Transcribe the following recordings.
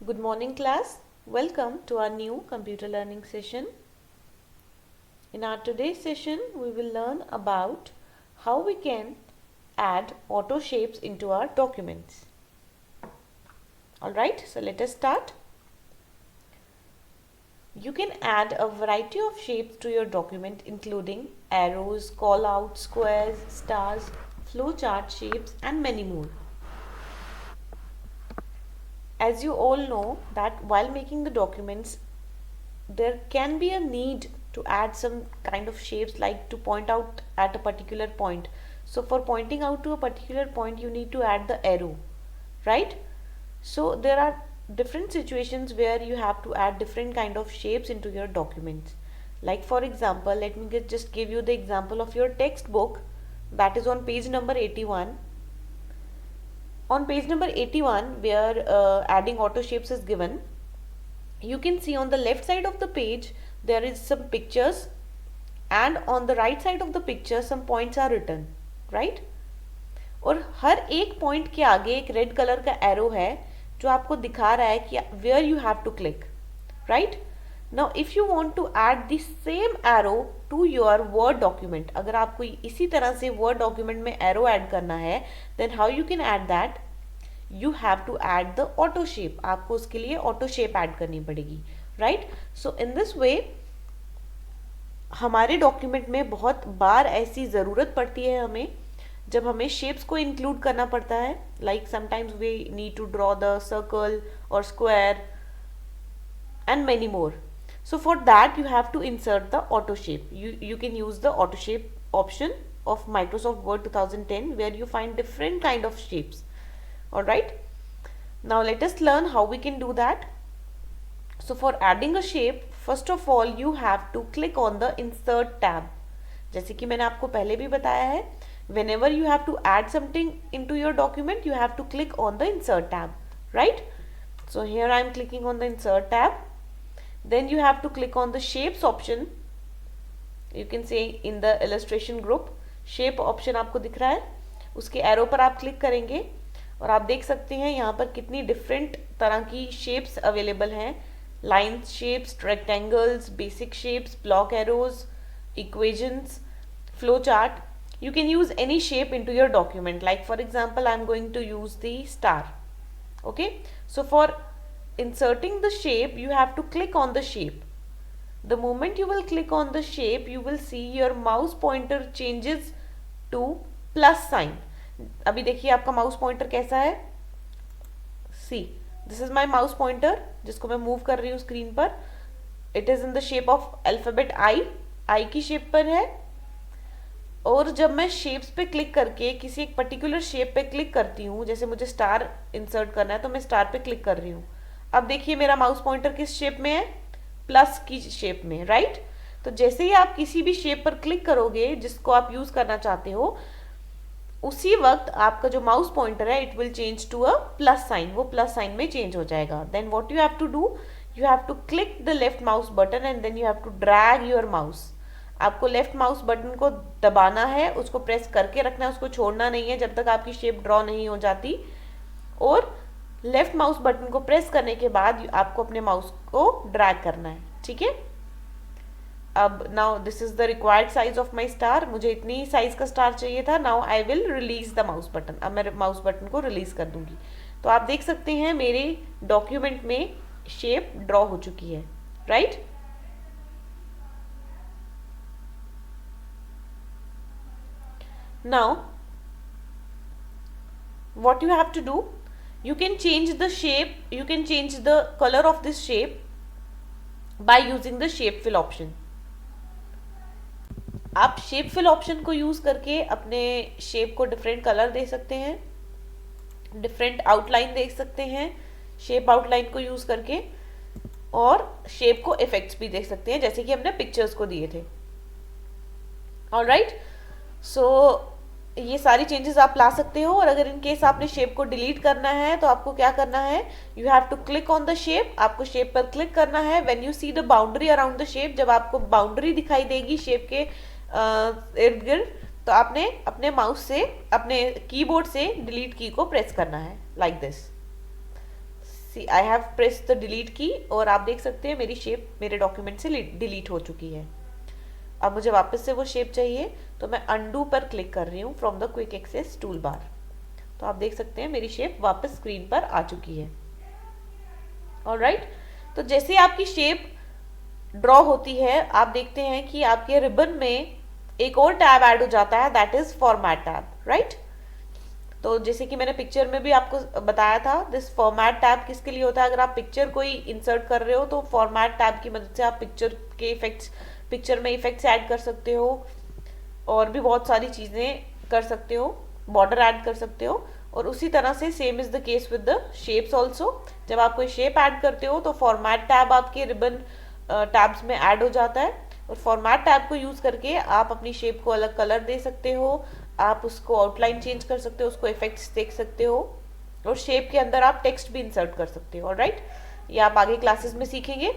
Good morning, class. Welcome to our new computer learning session. In our today's session, we will learn about how we can add auto shapes into our documents. Alright, so let us start. You can add a variety of shapes to your document, including arrows, callouts, squares, stars, flowchart shapes, and many more. As you all know that while making the documents, there can be a need to add some kind of shapes, like to point out at a particular point. So for pointing out to a particular point, you need to add the arrow, right? So there are different situations where you have to add different kind of shapes into your documents. Like for example, let me just give you the example of your textbook, that is on page number 81. On page number 81, where adding auto shapes is given, you can see on the left side of the page there is some pictures, and on the right side of the picture some points are written, right? और हर एक point के आगे एक red colour का arrow है जो आपको दिखा रहा है कि where you have to click, right? Now if you want to add the same arrow to your word document, अगर आपको इसी तरह से वर्ड डॉक्यूमेंट में एरो ऐड करना है, then how you can add that? You have to add the auto shape. आपको उसके लिए ऑटो शेप ऐड करनी पड़ेगी, राइट? सो इन दिस वे हमारे डॉक्यूमेंट में बहुत बार ऐसी ज़रूरत पड़ती है हमें, जब हमें शेप्स को इंक्लूड करना पड़ता है. Like sometimes we need to draw the circle और square and many more. So for that you have to insert the auto shape. You can use the auto shape option of Microsoft Word 2010, where you find different kind of shapes. Alright, now let us learn how we can do that. So for adding a shape, first of all you have to click on the insert tab. जैसे कि मैंने आपको पहले भी बताया है, whenever you have to add something into your document, you have to click on the insert tab, right? So here I am clicking on the insert tab. Then you have to click on the shapes option. You can see in the illustration group shape option आपको दिख रहा है, उसके arrow पर आप click करेंगे और आप देख सकते हैं यहाँ पर कितनी डिफरेंट तरह की शेप्स अवेलेबल हैं. Line shapes, rectangles, basic shapes, block arrows, equations, flow chart. You can use any shape into your document. Like for example, I am going to use the star. Okay, so for inserting the shape, you have to click on the shape. The moment you will click on the shape, you will see your mouse pointer changes to plus sign. अभी देखिए आपका mouse pointer कैसा है. See, this is my mouse pointer जिसको मैं move कर रही हूँ स्क्रीन पर. It is in the shape of alphabet I की शेप पर है. और जब मैं शेप्स पे क्लिक करके किसी एक पर्टिकुलर शेप पे क्लिक करती हूँ, जैसे मुझे स्टार इंसर्ट करना है तो मैं स्टार पे क्लिक कर रही हूँ. अब देखिए मेरा माउस पॉइंटर किस शेप में है? प्लस की शेप में, राइट? तो जैसे ही आप किसी भी शेप पर क्लिक करोगे जिसको आप यूज करना चाहते हो, उसी वक्त आपका जो माउस पॉइंटर है it will change to a plus sign, वो प्लस साइन में चेंज हो जाएगा. Then what you have to do, you have to click the left mouse button and then you have to drag your mouse. आपको left mouse button को दबाना है, उसको press करके रखना है, उसको छोड़ना नहीं है जब तक आपकी शेप ड्रॉ नहीं हो जाती. और लेफ्ट माउस बटन को प्रेस करने के बाद आपको अपने माउस को ड्रैग करना है, ठीक है? अब now this is the required size of my star. मुझे इतनी साइज का स्टार चाहिए था. Now I will release the mouse button. अब मैं माउस बटन को रिलीज कर दूंगी. तो आप देख सकते हैं मेरे डॉक्यूमेंट में शेप ड्रॉ हो चुकी है, right? Now what you have to do, you can change the shape, you can change the color of this shape by using the shape fill option. आप शेप फिल ऑप्शन को use करके अपने shape को different colour दे सकते हैं, different outline दे सकते हैं shape outline को यूज करके, और शेप को इफेक्ट्स भी दे सकते हैं जैसे कि हमने पिक्चर्स को दिए थे. ऑलराइट, सो ये सारी चेंजेस आप ला सकते हो. और अगर इन केस आपने शेप को डिलीट करना है तो आपको क्या करना है, you have to click on the shape. आपको शेप पर क्लिक करना है. When you see the boundary around the shape, जब आपको बाउंड्री दिखाई देगी शेप के इर्द गिर्द, तो आपने अपने माउस से, अपने कीबोर्ड से डिलीट की को प्रेस करना है, like this. See I have press the delete key और आप देख सकते हैं मेरी शेप मेरे डॉक्यूमेंट से डिलीट हो चुकी है। अब मुझे वापस से वो शेप चाहिए तो मैं अंडू पर क्लिक कर रही हूँ from the quick access tool bar. तो आप देख सकते हैं मेरी शेप वापस स्क्रीन पर आ चुकी है। ऑलराइट, तो जैसे आपकी शेप ड्रॉ होती है आप देखते हैं कि आपके रिबन में एक और टैब ऐड हो जाता है, that is format tab, right. तो जैसे कि मैंने पिक्चर में भी आपको बताया था, दिस फॉर्मेट टैब किसके लिए होता है? अगर आप पिक्चर कोई इंसर्ट कर रहे हो तो फॉर्मेट टैब की मदद से आप पिक्चर में इफेक्ट्स ऐड कर सकते हो और भी बहुत सारी चीज़ें कर सकते हो, बॉर्डर ऐड कर सकते हो। और उसी तरह से same is the case with the shapes also. जब आप कोई शेप ऐड करते हो तो फॉर्मेट टैब आपके रिबन टैब्स में ऐड हो जाता है और फॉर्मेट टैब को यूज़ करके आप अपनी शेप को अलग कलर दे सकते हो, आप उसको आउटलाइन चेंज कर सकते हो, उसको इफेक्ट्स देख सकते हो और शेप के अंदर आप टेक्स्ट भी इंसर्ट कर सकते हो। ऑलराइट, ये आप आगे क्लासेस में सीखेंगे।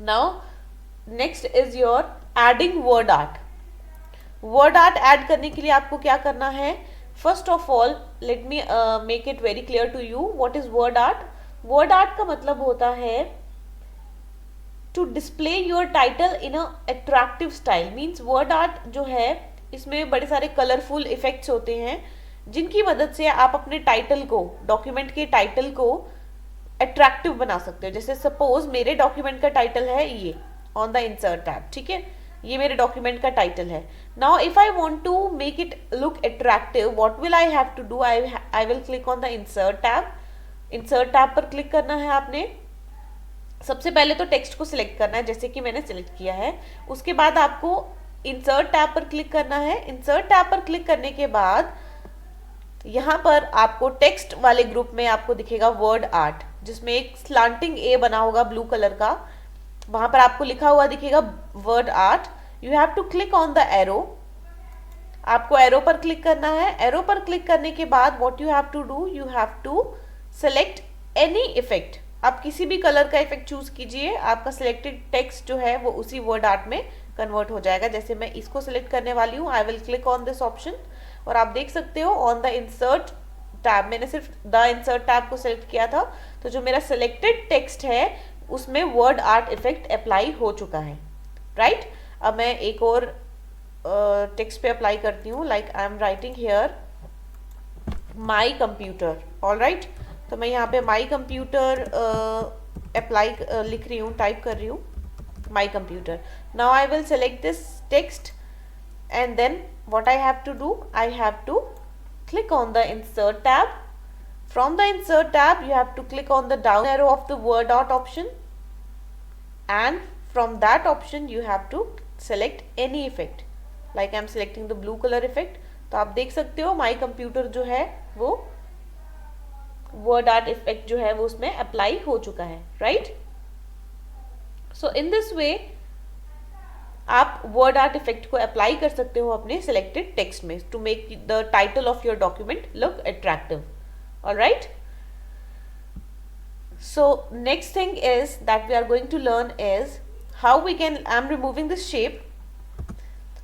Now next is your adding word art. Word art add करने के लिए आपको क्या करना है? First of all let me make it very clear to you what is word art. Word art का मतलब होता है to display your title in a attractive style. Means word art जो है इसमें बड़े सारे कलरफुल इफेक्ट्स होते हैं जिनकी मदद से आप अपने टाइटल को, डॉक्यूमेंट के टाइटल को अट्रैक्टिव बना सकते हो। जैसे सपोज मेरे डॉक्यूमेंट का टाइटल है ये ऑन द इंसर्ट टैब, ठीक है, ये मेरे डॉक्यूमेंट का टाइटल है। Now if I want to make it look attractive, what will I have to do? I will click on the insert tab. Insert tab पर click करना है आपने। सबसे पहले तो टेक्स्ट को सिलेक्ट करना है जैसे कि मैंने सिलेक्ट किया है। उसके बाद आपको इंसर्ट टैब पर क्लिक करना है। इंसर्ट टैब पर क्लिक करने के बाद यहाँ पर आपको टेक्स्ट वाले ग्रुप में आपको दिखेगा वर्ड आर्ट, जिसमें एक स्लांटिंग ए बना होगा ब्लू कलर का, वहां पर आपको लिखा हुआ दिखेगा word art. You have to click on the arrow. आपको एरो पर क्लिक करना है। एरो पर क्लिक करने के बाद what you have to do, you have to select any effect. आप किसी भी कलर का इफेक्ट चूज कीजिए, आपका सिलेक्टेड टेक्स्ट जो है वो उसी वर्ड आर्ट में कन्वर्ट हो जाएगा। जैसे मैं इसको सिलेक्ट करने वाली हूँ, आई will click on this option और आप देख सकते हो ऑन द इंसर्ट टैब, मैंने सिर्फ द इंसर्ट टैब को सिलेक्ट किया था तो जो मेरा सिलेक्टेड टेक्स्ट है उसमें वर्ड आर्ट इफेक्ट अप्लाई हो चुका है, राइट। अब मैं एक और टेक्स्ट पे अप्लाई करती हूँ, like I am writing here my computer. Alright, तो मैं यहाँ पे माई कंप्यूटर अप्लाई लिख रही हूँ, टाइप कर रही हूँ my computer. Now I will select this text and then what I have to do, I have to click on the insert tab. From the insert tab you have to click on the down arrow of the word art option and from that option you have to select any effect, like I am selecting the blue color effect। तो आप देख सकते हो my computer जो है वो word art effect जो है वो उसमें अप्लाई हो चुका है, right. So in this way आप वर्ड आर्ट इफेक्ट को अप्लाई कर सकते हो अपने सिलेक्टेड टेक्स्ट में to make the title of your document look attractive. Alright, so next thing is that we are going to learn is how we can, I am removing this shape,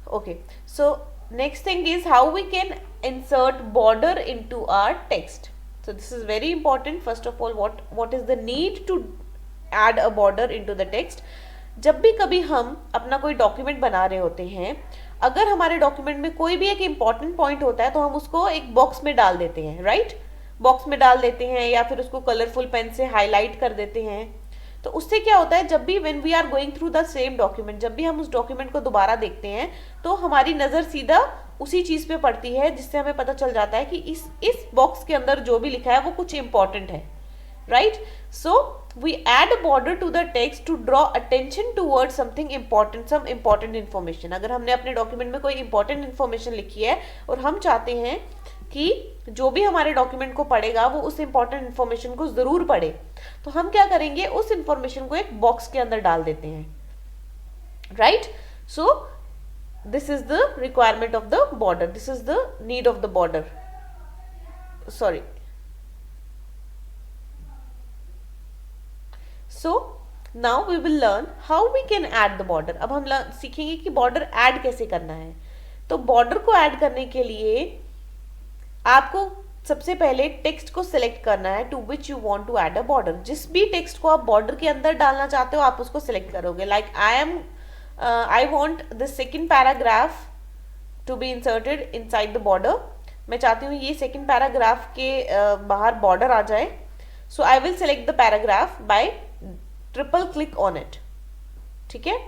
okay. So next thing is how we can insert border into our text. So this is very important. First of all, what is the need to add a border into the text? जब भी कभी हम अपना कोई document बना रहे होते हैं, अगर हमारे डॉक्यूमेंट में कोई भी एक इम्पॉर्टेंट पॉइंट होता है तो हम उसको एक बॉक्स में डाल देते हैं, राइट। बॉक्स में डाल देते हैं या फिर उसको कलरफुल पेन से हाईलाइट कर देते हैं। तो उससे क्या होता है, जब भी when we are going through the same document, जब भी हम उस डॉक्यूमेंट को दोबारा देखते हैं तो हमारी नज़र सीधा उसी चीज़ पे पड़ती है, जिससे हमें पता चल जाता है कि इस बॉक्स के अंदर जो भी लिखा है वो कुछ इंपॉर्टेंट है, right. So we add a border to the text to draw attention towards something important, some important information। अगर हमने अपने डॉक्यूमेंट में कोई इंपॉर्टेंट इन्फॉर्मेशन लिखी है और हम चाहते हैं कि जो भी हमारे डॉक्यूमेंट को पढ़ेगा वो उस इंपॉर्टेंट इन्फॉर्मेशन को जरूर पढ़े, तो हम क्या करेंगे, उस इंफॉर्मेशन को एक बॉक्स के अंदर डाल देते हैं, right. So this is the requirement of the border, this is the need of the border, sorry. So now we will learn how we can add the border। अब हम सीखेंगे कि बॉर्डर ऐड कैसे करना है। तो बॉर्डर को add करने के लिए आपको सबसे पहले टेक्स्ट को सिलेक्ट करना है to which you want to add a border. जिस भी टेक्स्ट को आप बॉर्डर के अंदर डालना चाहते हो आप उसको सिलेक्ट करोगे। Like I want the second paragraph to be inserted inside the border. मैं चाहती हूँ ये सेकंड पैराग्राफ के बाहर बॉर्डर आ जाए। So I will select the paragraph by triple click on it. ठीक है,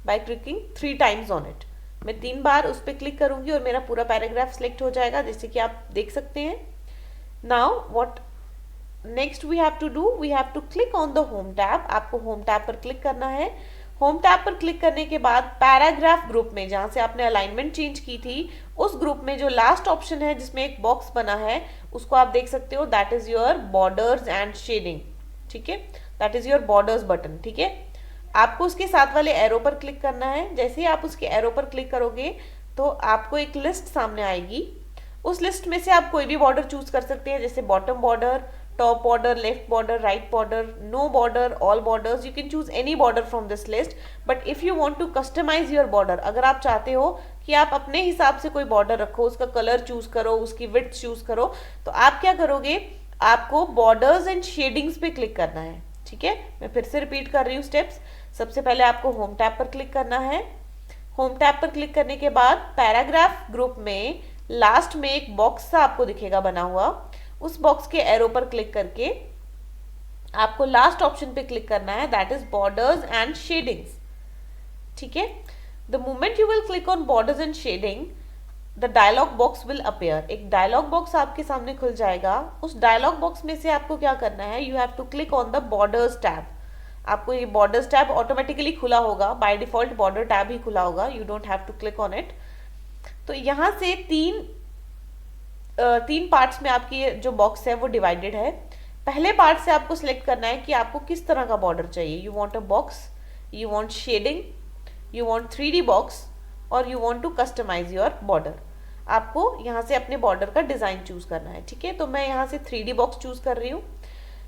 by clicking 3 times on it. मैं 3 बार उस पर क्लिक करूंगी और मेरा पूरा पैराग्राफ सिलेक्ट हो जाएगा, जैसे कि आप देख सकते हैं। Now what next we have to do, we have to click on the home tab. आपको होम टैब पर क्लिक करना है। होम टैब पर क्लिक करने के बाद पैराग्राफ ग्रुप में, जहां से आपने अलाइनमेंट चेंज की थी, उस ग्रुप में जो लास्ट ऑप्शन है जिसमें एक बॉक्स बना है उसको आप देख सकते हो, that is your borders and shading. ठीक है, that is your borders button. ठीक है, आपको उसके साथ वाले एरो पर क्लिक करना है। जैसे ही आप उसके एरो पर क्लिक करोगे तो आपको एक लिस्ट सामने आएगी। उस लिस्ट में से आप कोई भी बॉर्डर चूज कर सकते हैं, जैसे bottom border, top border, left border, right border, no border, all borders. You can choose any border from this list. But if you want to customize your border, अगर आप चाहते हो कि आप अपने हिसाब से कोई बॉर्डर रखो, उसका कलर चूज करो, उसकी विड्थ चूज करो, तो आप क्या करोगे, आपको बॉर्डर्स एंड शेडिंग्स पे क्लिक करना है। ठीक है, मैं फिर से रिपीट कर रही हूँ स्टेप्स। सबसे पहले आपको होम टैब पर क्लिक करना है। होम टैब पर क्लिक करने के बाद पैराग्राफ ग्रुप में लास्ट में एक बॉक्स सा आपको दिखेगा बना हुआ, उस बॉक्स के एरो पर क्लिक करके आपको लास्ट ऑप्शन पे क्लिक करना है, that is borders and shadings. ठीक है, the moment you will click on borders and shading, the dialog box will appear. एक डायलॉग बॉक्स आपके सामने खुल जाएगा। उस डायलॉग बॉक्स में से आपको क्या करना है, you have to click on the borders tab. आपको ये बॉर्डर्स टैब ऑटोमेटिकली खुला होगा, बाय डिफॉल्ट बॉर्डर टैब ही खुला होगा, you don't have to click on it. तो यहाँ से तीन पार्ट्स में आपकी जो बॉक्स है वो डिवाइडेड है। पहले पार्ट से आपको सिलेक्ट करना है कि आपको किस तरह का बॉर्डर चाहिए। You want a box, you want shading, you want 3D box, और you want to customize your border. आपको यहाँ से अपने बॉर्डर का डिजाइन चूज करना है। ठीक है, तो मैं यहाँ से 3D बॉक्स चूज कर रही हूँ।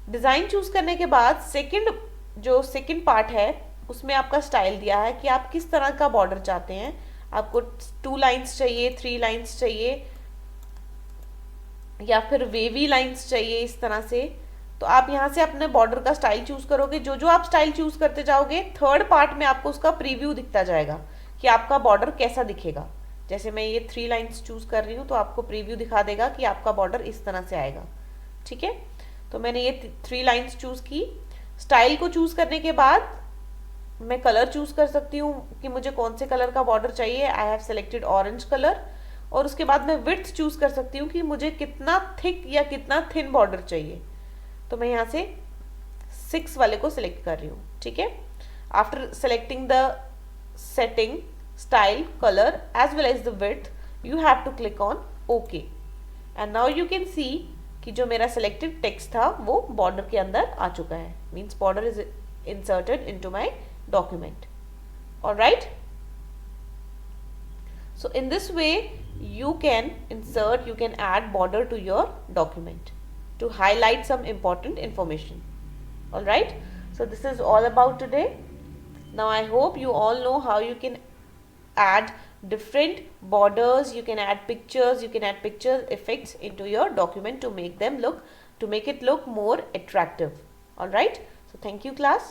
डिजाइन चूज करने के बाद सेकंड पार्ट है उसमें आपका स्टाइल दिया है कि आप किस तरह का बॉर्डर चाहते हैं। आपको 2 लाइन्स चाहिए, 3 लाइन्स चाहिए, या फिर वेवी लाइन्स चाहिए इस तरह से। तो आप यहाँ से अपने बॉर्डर का स्टाइल चूज करोगे। जो जो आप स्टाइल चूज करते जाओगे, थर्ड पार्ट में आपको उसका प्रीव्यू दिखता जाएगा कि आपका बॉर्डर कैसा दिखेगा। जैसे मैं ये 3 लाइन्स चूज कर रही हूँ तो आपको प्रीव्यू दिखा देगा कि आपका बॉर्डर इस तरह से आएगा। ठीक है, तो मैंने ये 3 लाइन्स चूज की। स्टाइल को चूज करने के बाद मैं कलर चूज कर सकती हूँ कि मुझे कौन से कलर का बॉर्डर चाहिए। I have selected orange colour. और उसके बाद मैं विड्थ चूज कर सकती हूँ कि मुझे कितना थिक या कितना थिन बॉर्डर चाहिए। तो मैं यहाँ से 6 वाले को सिलेक्ट कर रही हूँ। ठीक है, after selecting the setting, style, colour as well as the width, you have to click on okay. And now you can see कि जो मेरा सिलेक्टेड टेक्स्ट था वो बॉर्डर के अंदर आ चुका है। Means border is inserted into my document. All right, so in this way you can insert, you can add border to your document to highlight some important information. All right, so this is all about today. Now I hope you all know how you can add different borders, you can add pictures, you can add picture effects into your document to make it look more attractive. All right, so thank you class.